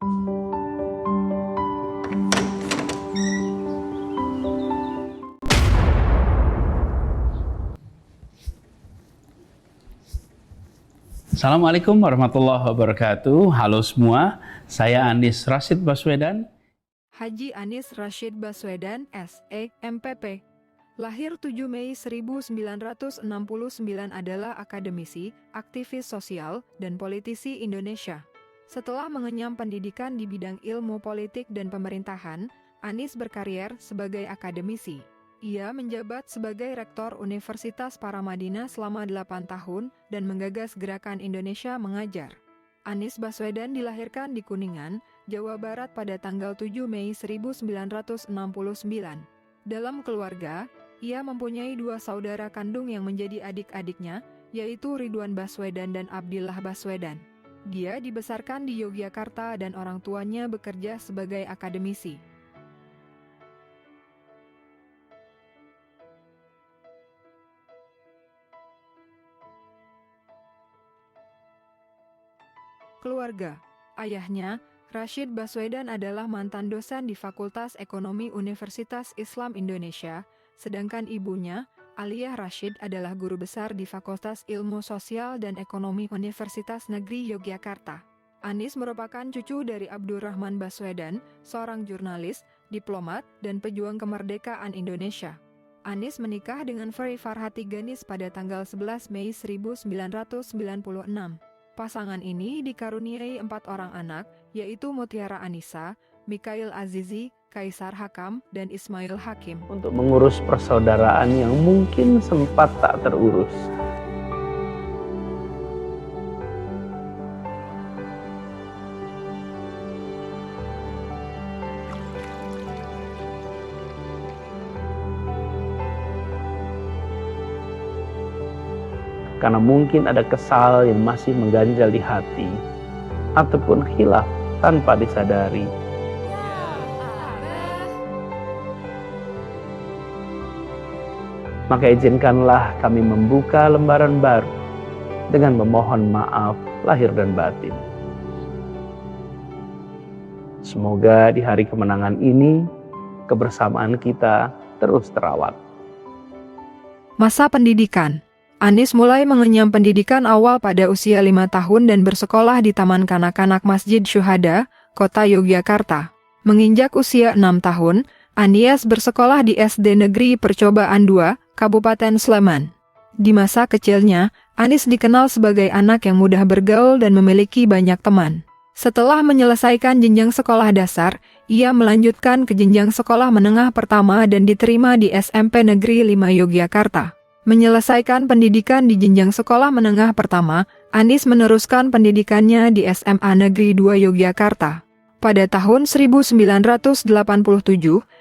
Assalamualaikum warahmatullahi wabarakatuh. Halo semua, saya Anies Rashid Baswedan. Haji Anies Rashid Baswedan, S.E. MPP. Lahir 7 Mei 1969 adalah akademisi, aktivis sosial, dan politisi Indonesia. Setelah mengenyam pendidikan di bidang ilmu politik dan pemerintahan, Anies berkarier sebagai akademisi. Ia menjabat sebagai Rektor Universitas Paramadina selama 8 tahun dan menggagas Gerakan Indonesia Mengajar. Anies Baswedan dilahirkan di Kuningan, Jawa Barat pada tanggal 7 Mei 1969. Dalam keluarga, ia mempunyai 2 saudara kandung yang menjadi adik-adiknya, yaitu Ridwan Baswedan dan Abdillah Baswedan. Dia dibesarkan di Yogyakarta dan orang tuanya bekerja sebagai akademisi. Keluarga. Ayahnya, Rashid Baswedan adalah mantan dosen di Fakultas Ekonomi Universitas Islam Indonesia, sedangkan ibunya, Aliyah Rashid adalah guru besar di Fakultas Ilmu Sosial dan Ekonomi Universitas Negeri Yogyakarta. Anies merupakan cucu dari Abdurrahman Baswedan, seorang jurnalis, diplomat, dan pejuang kemerdekaan Indonesia. Anies menikah dengan Ferry Farhati Ganis pada tanggal 11 Mei 1996. Pasangan ini dikaruniai 4 orang anak, yaitu Mutiara Anissa, Mikhail Azizi, Kaisar Hakam, dan Ismail Hakim. Untuk mengurus persaudaraan yang mungkin sempat tak terurus. Karena mungkin ada kesal yang masih mengganjal di hati, ataupun khilaf tanpa disadari. Maka izinkanlah kami membuka lembaran baru dengan memohon maaf lahir dan batin. Semoga di hari kemenangan ini, kebersamaan kita terus terawat. Masa pendidikan. Anies mulai mengenyam pendidikan awal pada usia 5 tahun dan bersekolah di Taman Kanak-kanak Masjid Syuhada, Kota Yogyakarta. Menginjak usia 6 tahun, Anies bersekolah di SD Negeri Percobaan 2, Kabupaten Sleman. Di masa kecilnya, Anies dikenal sebagai anak yang mudah bergaul dan memiliki banyak teman. Setelah menyelesaikan jenjang sekolah dasar, ia melanjutkan ke jenjang sekolah menengah pertama dan diterima di SMP Negeri 5 Yogyakarta. Menyelesaikan pendidikan di jenjang sekolah menengah pertama, Anies meneruskan pendidikannya di SMA Negeri 2 Yogyakarta. Pada tahun 1987,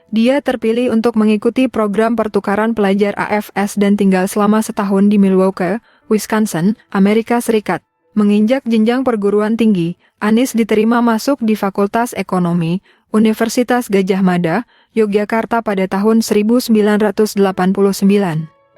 dia terpilih untuk mengikuti program pertukaran pelajar AFS dan tinggal selama setahun di Milwaukee, Wisconsin, Amerika Serikat. Menginjak jenjang perguruan tinggi, Anies diterima masuk di Fakultas Ekonomi, Universitas Gadjah Mada, Yogyakarta pada tahun 1989.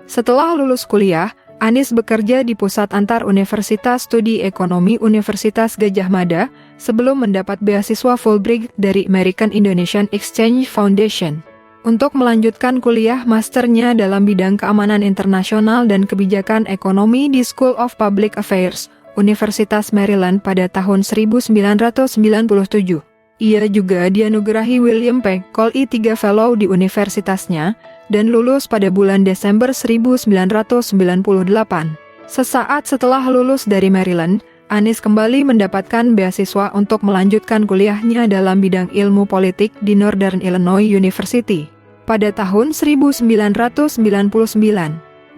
Setelah lulus kuliah, Anies bekerja di Pusat Antar Universitas Studi Ekonomi Universitas Gadjah Mada sebelum mendapat beasiswa Fulbright dari American Indonesian Exchange Foundation untuk melanjutkan kuliah masternya dalam bidang keamanan internasional dan kebijakan ekonomi di School of Public Affairs, Universitas Maryland pada tahun 1997. Ia juga dianugerahi William P. Coley III Fellow di universitasnya dan lulus pada bulan Desember 1998. Sesaat setelah lulus dari Maryland, Anies kembali mendapatkan beasiswa untuk melanjutkan kuliahnya dalam bidang ilmu politik di Northern Illinois University. Pada tahun 1999,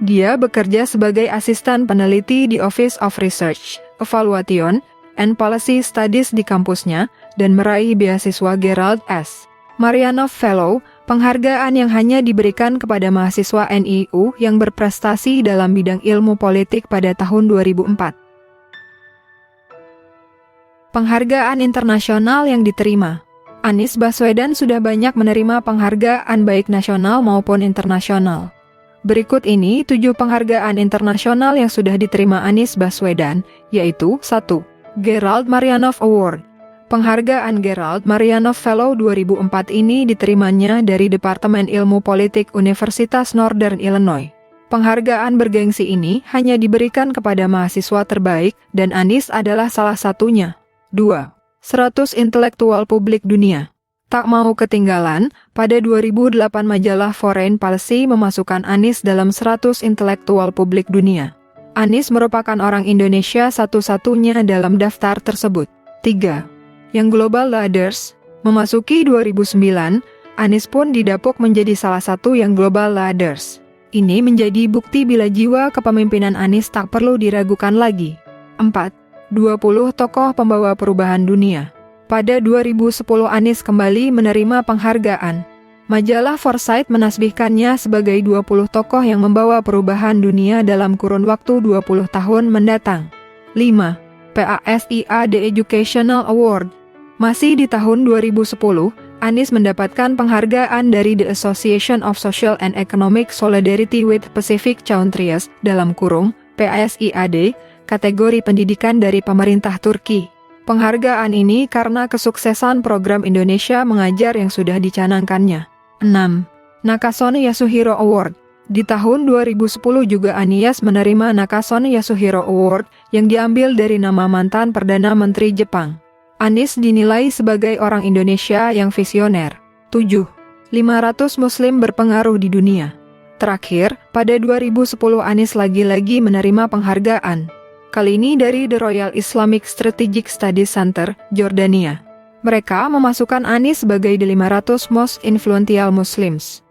dia bekerja sebagai asisten peneliti di Office of Research, Evaluation, and Policy Studies di kampusnya dan meraih beasiswa Gerald S. Marianoff Fellow, penghargaan yang hanya diberikan kepada mahasiswa NIU yang berprestasi dalam bidang ilmu politik pada tahun 2004. Penghargaan internasional yang diterima. Anies Baswedan sudah banyak menerima penghargaan baik nasional maupun internasional. Berikut ini 7 penghargaan internasional yang sudah diterima Anies Baswedan, yaitu 1. Gerald Marianoff Award. Penghargaan Gerald Marianov Fellow 2004 ini diterimanya dari Departemen Ilmu Politik Universitas Northern Illinois. Penghargaan bergengsi ini hanya diberikan kepada mahasiswa terbaik dan Anies adalah salah satunya. 2. 100 Intelektual Publik Dunia. Tak mau ketinggalan, pada 2008 majalah Foreign Policy memasukkan Anies dalam 100 intelektual publik dunia. Anies merupakan orang Indonesia satu-satunya dalam daftar tersebut. 3. Yang Global Ladders, memasuki 2009, Anies pun didapuk menjadi salah satu yang Global Ladders. Ini menjadi bukti bila jiwa kepemimpinan Anies tak perlu diragukan lagi. 4. 20 tokoh pembawa perubahan dunia. Pada 2010 Anies kembali menerima penghargaan. Majalah Foresight menasbihkannya sebagai 20 tokoh yang membawa perubahan dunia dalam kurun waktu 20 tahun mendatang. 5. PASIA The Educational Award. Masih di tahun 2010, Anies mendapatkan penghargaan dari The Association of Social and Economic Solidarity with Pacific Countries dalam kurung PASIAD, kategori pendidikan dari pemerintah Turki. Penghargaan ini karena kesuksesan program Indonesia Mengajar yang sudah dicanangkannya. 6. Nakasone Yasuhiro Award. Di tahun 2010 juga Anies menerima Nakasone Yasuhiro Award yang diambil dari nama mantan Perdana Menteri Jepang. Anies dinilai sebagai orang Indonesia yang visioner. 7. 500 Muslim berpengaruh di dunia. Terakhir, pada 2010 Anies lagi-lagi menerima penghargaan. Kali ini dari The Royal Islamic Strategic Studies Center, Jordania. Mereka memasukkan Anies sebagai the 500 Most Influential Muslims.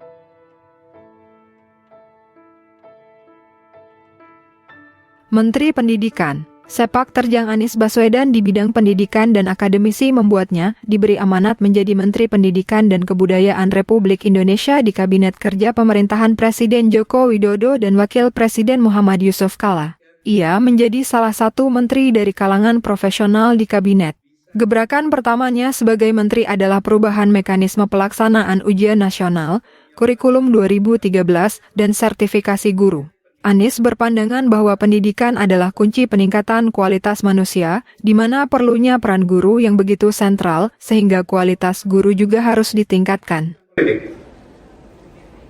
Menteri Pendidikan. Sepak terjang Anies Baswedan di bidang pendidikan dan akademisi membuatnya diberi amanat menjadi Menteri Pendidikan dan Kebudayaan Republik Indonesia di Kabinet Kerja Pemerintahan Presiden Joko Widodo dan Wakil Presiden Muhammad Yusuf Kala. Ia menjadi salah satu menteri dari kalangan profesional di kabinet. Gebrakan pertamanya sebagai menteri adalah perubahan mekanisme pelaksanaan ujian nasional, kurikulum 2013, dan sertifikasi guru. Anies berpandangan bahwa pendidikan adalah kunci peningkatan kualitas manusia, di mana perlunya peran guru yang begitu sentral, sehingga kualitas guru juga harus ditingkatkan.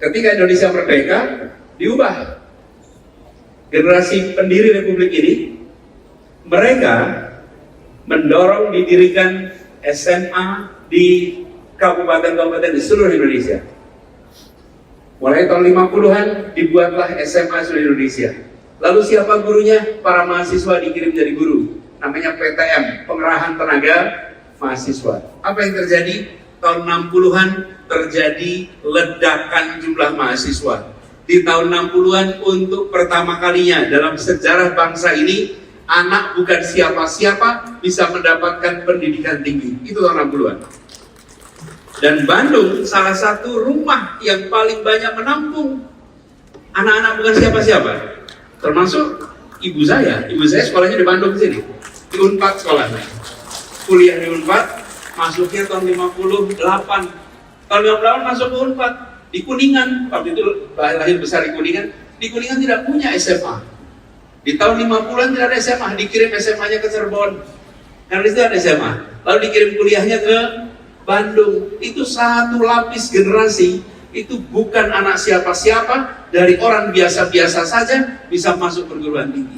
Ketika Indonesia merdeka, diubah. Generasi pendiri Republik ini, mereka mendorong didirikan SMA di kabupaten-kabupaten di seluruh Indonesia. Mulai tahun 50-an dibuatlah SMA seluruh Indonesia. Lalu siapa gurunya? Para mahasiswa dikirim jadi guru. Namanya PTM, Pengerahan Tenaga Mahasiswa. Apa yang terjadi? Tahun 60-an terjadi ledakan jumlah mahasiswa. Di tahun 60-an untuk pertama kalinya dalam sejarah bangsa ini, anak bukan siapa-siapa bisa mendapatkan pendidikan tinggi. Itu tahun 60-an. Dan Bandung salah satu rumah yang paling banyak menampung anak-anak bukan siapa-siapa. Termasuk ibu saya sekolahnya di Bandung sini. Di Unpad sekolahnya. Kuliah di Unpad, masuknya tahun 58. Tahun 58 masuk ke Unpad. Di Kuningan, waktu itu lahir besar di Kuningan. Di Kuningan tidak punya SMA. Di tahun 50-an tidak ada SMA, dikirim SMA-nya ke Cirebon. Karena itu ada SMA. Lalu dikirim kuliahnya ke Bandung. Itu satu lapis generasi, itu bukan anak siapa-siapa, dari orang biasa-biasa saja bisa masuk perguruan tinggi.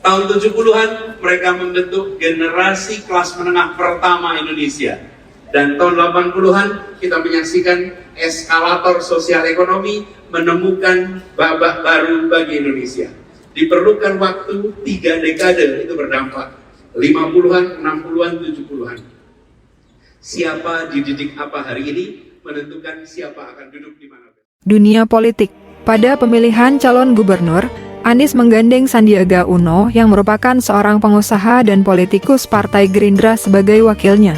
Tahun 70-an mereka membentuk generasi kelas menengah pertama Indonesia. Dan tahun 80-an kita menyaksikan eskalator sosial ekonomi menemukan babak baru bagi Indonesia. Diperlukan waktu 3 dekade itu berdampak. 50-an, 60-an, 70-an. Siapa dididik apa hari ini menentukan siapa akan duduk di mana. Dunia politik. Pada pemilihan calon gubernur, Anies menggandeng Sandiaga Uno yang merupakan seorang pengusaha dan politikus Partai Gerindra sebagai wakilnya.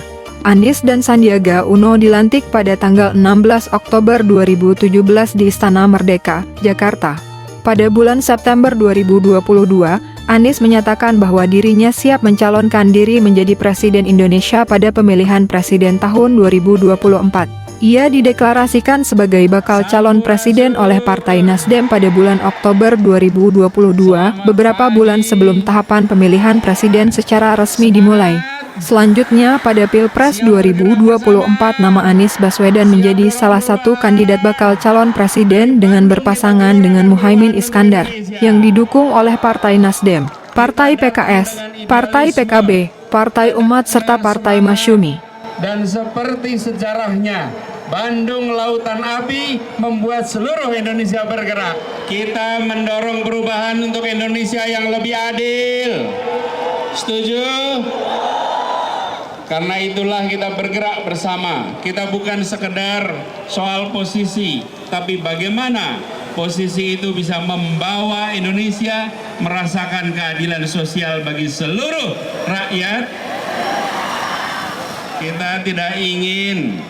Anies dan Sandiaga Uno dilantik pada tanggal 16 Oktober 2017 di Istana Merdeka, Jakarta. Pada bulan September 2022, Anies menyatakan bahwa dirinya siap mencalonkan diri menjadi Presiden Indonesia pada pemilihan presiden tahun 2024. Ia dideklarasikan sebagai bakal calon presiden oleh Partai Nasdem pada bulan Oktober 2022, beberapa bulan sebelum tahapan pemilihan presiden secara resmi dimulai. Selanjutnya, pada Pilpres 2024, nama Anies Baswedan menjadi salah satu kandidat bakal calon presiden dengan berpasangan dengan Muhaimin Iskandar, yang didukung oleh Partai Nasdem, Partai PKS, Partai PKB, Partai Umat serta Partai Masyumi. Dan seperti sejarahnya, Bandung Lautan Api membuat seluruh Indonesia bergerak. Kita mendorong perubahan untuk Indonesia yang lebih adil. Setuju? Karena itulah kita bergerak bersama. Kita bukan sekedar soal posisi, tapi bagaimana posisi itu bisa membawa Indonesia merasakan keadilan sosial bagi seluruh rakyat. Kita tidak ingin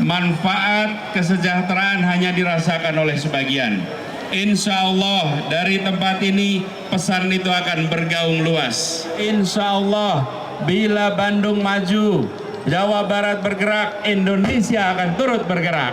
manfaat kesejahteraan hanya dirasakan oleh sebagian. Insya Allah dari tempat ini pesan itu akan bergaung luas. Insya Allah bila Bandung maju, Jawa Barat bergerak, Indonesia akan turut bergerak.